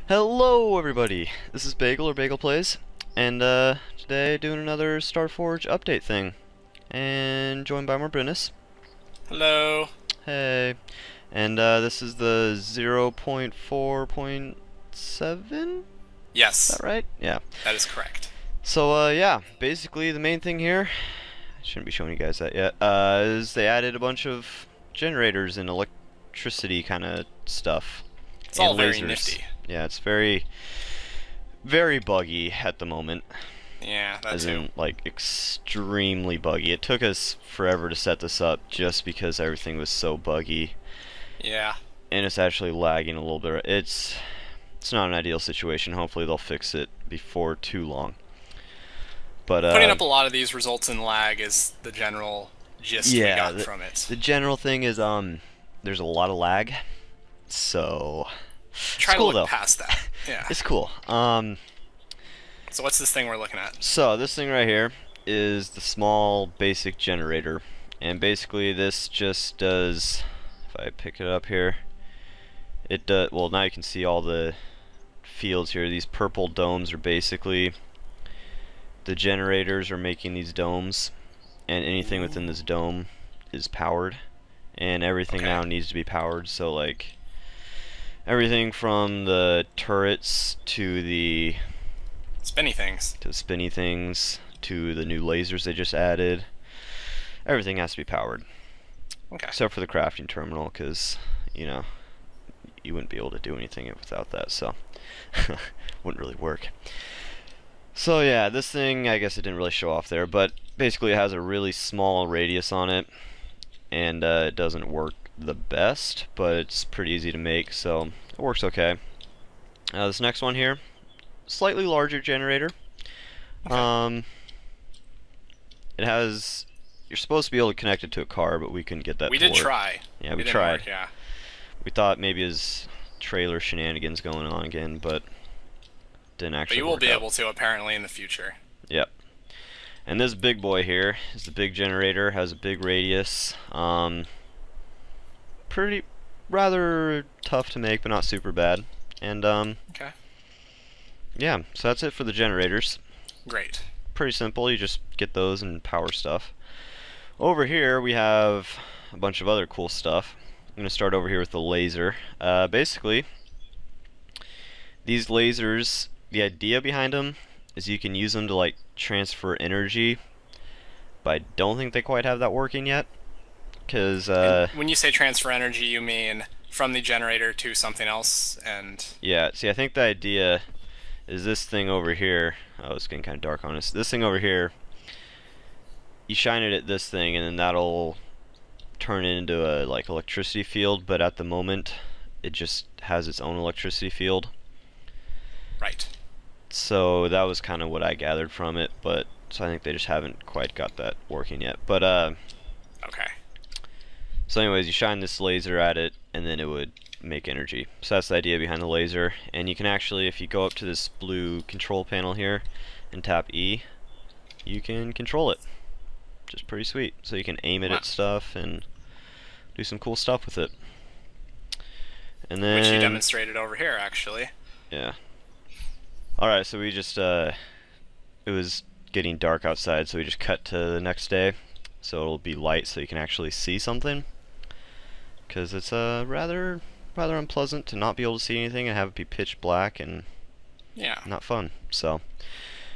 Hello everybody, this is Bagel or Bagel Plays, and today doing another StarForge update thing, and joined by more Brennis. Hello. Hey, and this is the 0.4.7? Is Yes, that right? Yeah. that is correct. So yeah, basically the main thing here, I shouldn't be showing you guys that yet, is they added a bunch of generators and electricity kind of stuff. It's And all very lasers. nifty. Yeah, it's very buggy at the moment. Yeah, that As too. in, like, extremely buggy. It took us forever to set this up just because everything was so buggy. Yeah. And it's actually lagging a little bit. It's not an ideal situation. Hopefully they'll fix it before too long. But Putting up a lot of these results in lag is the general gist we yeah, got from it. the general thing is there's a lot of lag. So Try it's cool to look though. past that. Yeah. It's cool. So what's this thing we're looking at? So this thing right here is the small basic generator, and basically this just does, if I pick it up here, it does, well, now you can see all the fields here. These purple domes are basically the generators are making these domes, and anything within this dome is powered, and everything now needs to be powered. So like everything from the turrets to the Spinny things. spinny things to the new lasers they just added. Everything has to be powered. Okay. Except for the crafting terminal, because, you know, you wouldn't be able to do anything without that, so wouldn't really work. So yeah, this thing, I guess it didn't really show off there, but basically it has a really small radius on it, and it doesn't work the best, but it's pretty easy to make, so it works okay. This next one here, slightly larger generator. Okay. It has, you're supposed to be able to connect it to a car, but we couldn't get that We to did work. try. Yeah, It we didn't tried. work, yeah. We thought maybe his trailer shenanigans going on again, but didn't actually But you will work be out. able to apparently in the future. Yep. And this big boy here is the big generator, has a big radius. Rather tough to make, but not super bad. And Okay. yeah, so that's it for the generators. Great. Pretty simple, you just get those and power stuff. Over here we have a bunch of other cool stuff. I'm going to start over here with the laser. Basically, these lasers, the idea behind them is you can use them to like transfer energy, but I don't think they quite have that working yet. Because when you say transfer energy, you mean from the generator to something else, and yeah, see, I think the idea is this thing over here. Oh, it's getting kind of dark on us. This thing over here, you shine it at this thing, and then that'll turn it into a like electricity field. But at the moment, it just has its own electricity field. right. So that was kind of what I gathered from it. But so I think they just haven't quite got that working yet. But Okay. so anyways, you shine this laser at it, and then it would make energy. So that's the idea behind the laser. And you can actually, if you go up to this blue control panel here and tap E, you can control it. Which is pretty sweet. So you can aim it at stuff and do some cool stuff with it. And then, Which you demonstrated over here, actually. yeah. Alright, so we just, it was getting dark outside, so we just cut to the next day. So it'll be light so you can actually see something. Because it's rather unpleasant to not be able to see anything and have it be pitch black and Yeah. not fun. So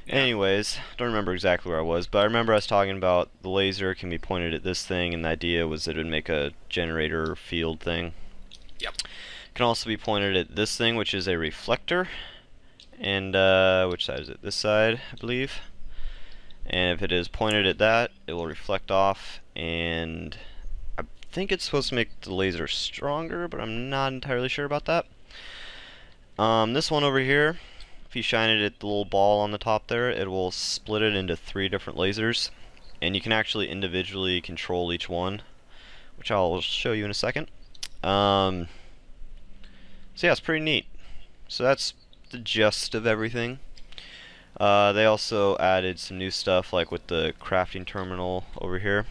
Yeah. anyways, don't remember exactly where I was, but I remember us talking about the laser can be pointed at this thing, and the idea was that it would make a generator field thing. Yep. It can also be pointed at this thing, which is a reflector. And which side is it? This side, I believe. And if it is pointed at that, it will reflect off, and I think it's supposed to make the laser stronger, but I'm not entirely sure about that. This one over here, if you shine it at the little ball on the top there, it will split it into 3 different lasers, and you can actually individually control each one, which I'll show you in a second. So yeah, it's pretty neat. So that's the gist of everything. They also added some new stuff, like with the crafting terminal over here.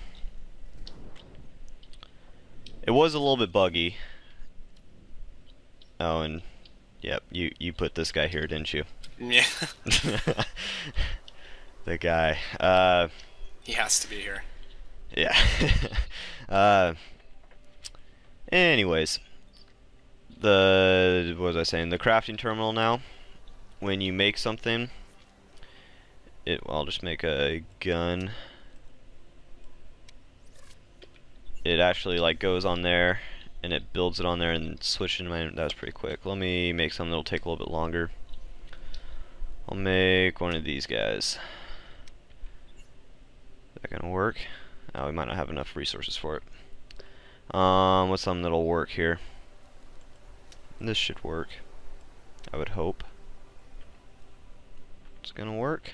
It was a little bit buggy. Oh, and Yep, you put this guy here, didn't you? Yeah. The guy. He has to be here. Yeah. Anyways, what was I saying? The crafting terminal now. When you make something, well, I'll just make a gun. It actually like goes on there, and it builds it on there and switches into my. That was pretty quick. Let me make something that'll take a little bit longer. I'll make one of these guys. Is that gonna work? Oh, we might not have enough resources for it. What's something that'll work here? This should work, I would hope. It's gonna work.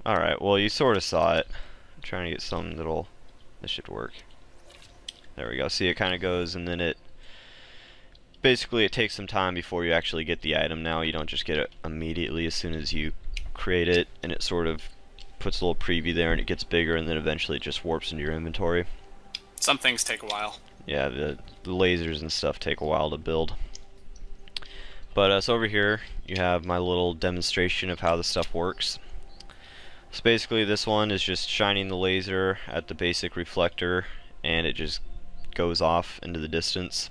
Alright, well, you sort of saw it. I'm trying to get something this should work. There we go. See, it kind of goes, and then basically it takes some time before you actually get the item now. You don't just get it immediately as soon as you create it, and it sort of puts a little preview there, and it gets bigger, and then eventually it just warps into your inventory. Some things take a while. Yeah, the lasers and stuff take a while to build. But so over here you have my little demonstration of how the stuff works. So basically this one is just shining the laser at the basic reflector, and it just goes off into the distance.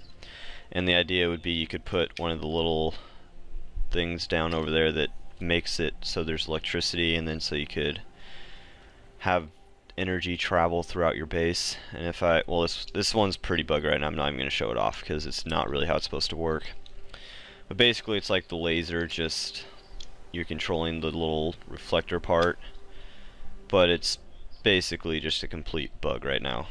And the idea would be you could put one of the little things down over there that makes it so there's electricity, and then so you could have energy travel throughout your base. And if well, this one's pretty bug right now. I'm not even going to show it off because it's not really how it's supposed to work. But basically it's like the laser, just you're controlling the little reflector part, but it's basically just a complete bug right now.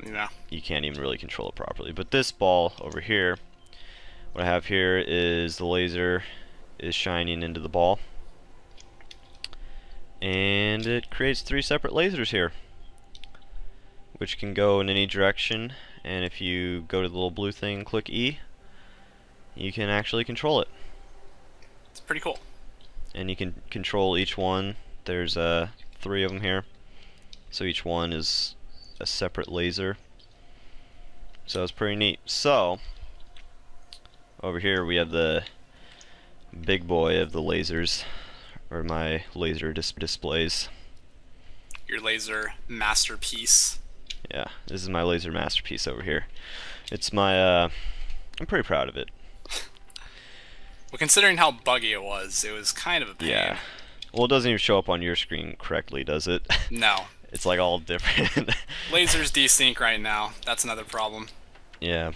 Yeah. You can't even really control it properly. But this ball over here, what I have here is the laser is shining into the ball, and it creates 3 separate lasers here, which can go in any direction. And if you go to the little blue thing and click E, you can actually control it. It's pretty cool. And you can control each one. There's 3 of them here, so each one is a separate laser. So it's pretty neat. So over here we have the big boy of the lasers, or my laser displays. Your laser masterpiece. Yeah, this is my laser masterpiece over here. It's my I'm pretty proud of it. Well, considering how buggy it was kind of a pain. Yeah. Well, it doesn't even show up on your screen correctly, does it? No. It's like all different. Laser's desync right now. That's another problem. Yeah.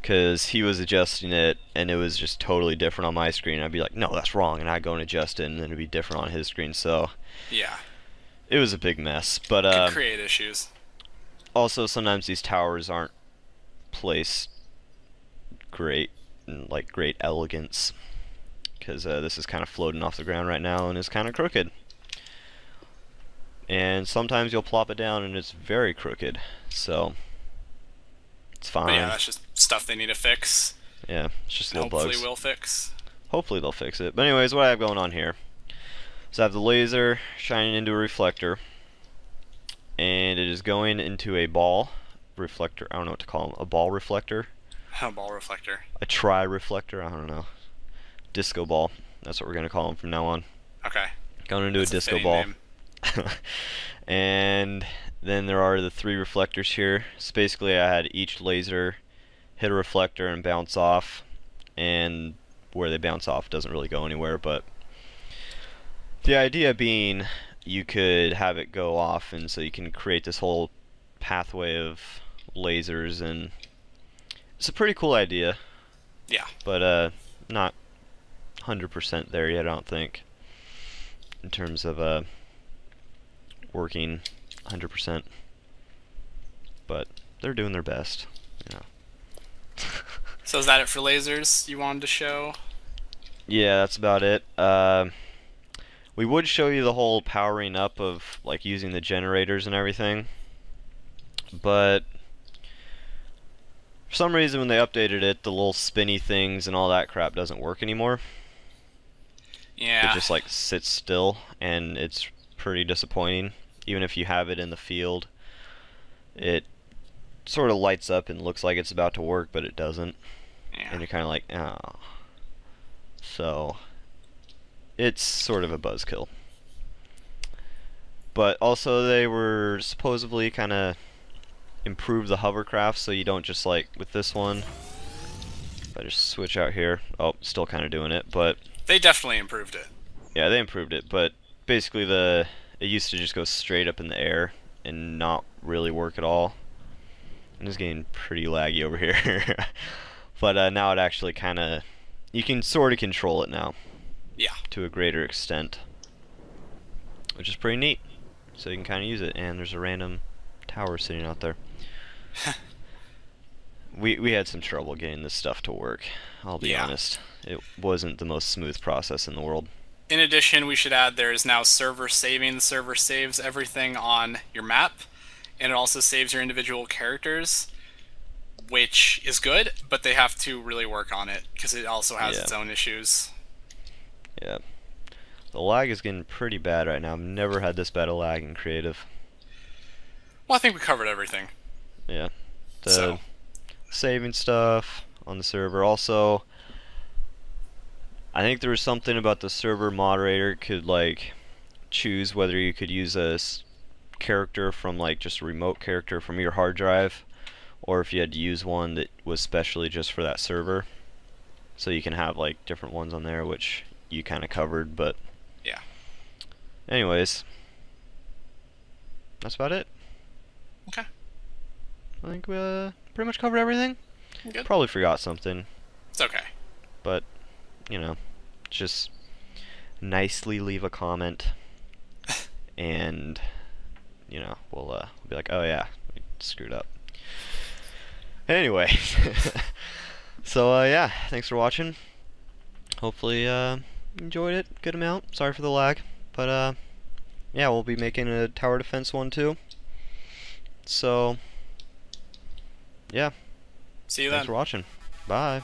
Because he was adjusting it, and it was just totally different on my screen. I'd be like, no, that's wrong, and I'd go and adjust it, and then it'd be different on his screen. So yeah, it was a big mess. But could create issues. Also, sometimes these towers aren't placed great, in like great elegance, because this is kind of floating off the ground right now and is kind of crooked. And sometimes you'll plop it down and it's very crooked, so it's fine. But yeah, that's just stuff they need to fix. Yeah, it's just little bugs. Hopefully we'll fix. Hopefully they'll fix it. But anyways, what I have going on here is I have the laser shining into a reflector, and it is going into a ball reflector. I don't know what to call them. A ball reflector? A ball reflector. A tri-reflector? I don't know. Disco ball. That's what we're going to call them from now on. Okay. Going into a disco ball. Name. And then there are the 3 reflectors here. So basically I had each laser hit a reflector and bounce off, and where they bounce off doesn't really go anywhere, but the idea being you could have it go off, and so you can create this whole pathway of lasers, and it's a pretty cool idea. Yeah. But not 100% there yet, I don't think, in terms of working 100%. But they're doing their best, you know. So is that it for lasers you wanted to show? Yeah, that's about it. We would show you the whole powering up of like using the generators and everything, but for some reason when they updated it, the little spinny things and all that crap doesn't work anymore. Yeah. It just like sits still, and it's pretty disappointing. Even if you have it in the field, it sort of lights up and looks like it's about to work, but it doesn't. Yeah. And you're kind of like, oh. So, it's sort of a buzzkill. But also they were supposedly kind of improve the hovercraft, so you don't just like with this one. If I just switch out here, oh, still kind of doing it, but They definitely improved it. yeah, they improved it. But basically, it used to just go straight up in the air and not really work at all. I'm just getting pretty laggy over here, but now it actually kind of, you can sort of control it now. Yeah. To a greater extent, which is pretty neat. So you can kind of use it, and there's a random tower sitting out there. we had some trouble getting this stuff to work, I'll be honest. It wasn't the most smooth process in the world. In addition, we should add there is now server saving. The server saves everything on your map, and it also saves your individual characters, which is good, but they have to really work on it because it also has its own issues. Yeah. The lag is getting pretty bad right now. I've never had this bad a lag in creative. Well, I think we covered everything. Yeah. The saving stuff on the server. Also, I think there was something about the server moderator could like choose whether you could use a character from like just a remote character from your hard drive, or if you had to use one that was specially just for that server. So you can have like different ones on there, which you kind of covered, but yeah. Anyways, that's about it. Okay. I think we pretty much covered everything. Good. Probably forgot something. It's okay. But, you know, just nicely leave a comment, and you know, we'll be like, oh yeah, we screwed up. Anyway, so yeah, thanks for watching. Hopefully enjoyed it good amount. Sorry for the lag, but yeah, we'll be making a tower defense one too. So yeah, see you then. thanks for watching. Bye.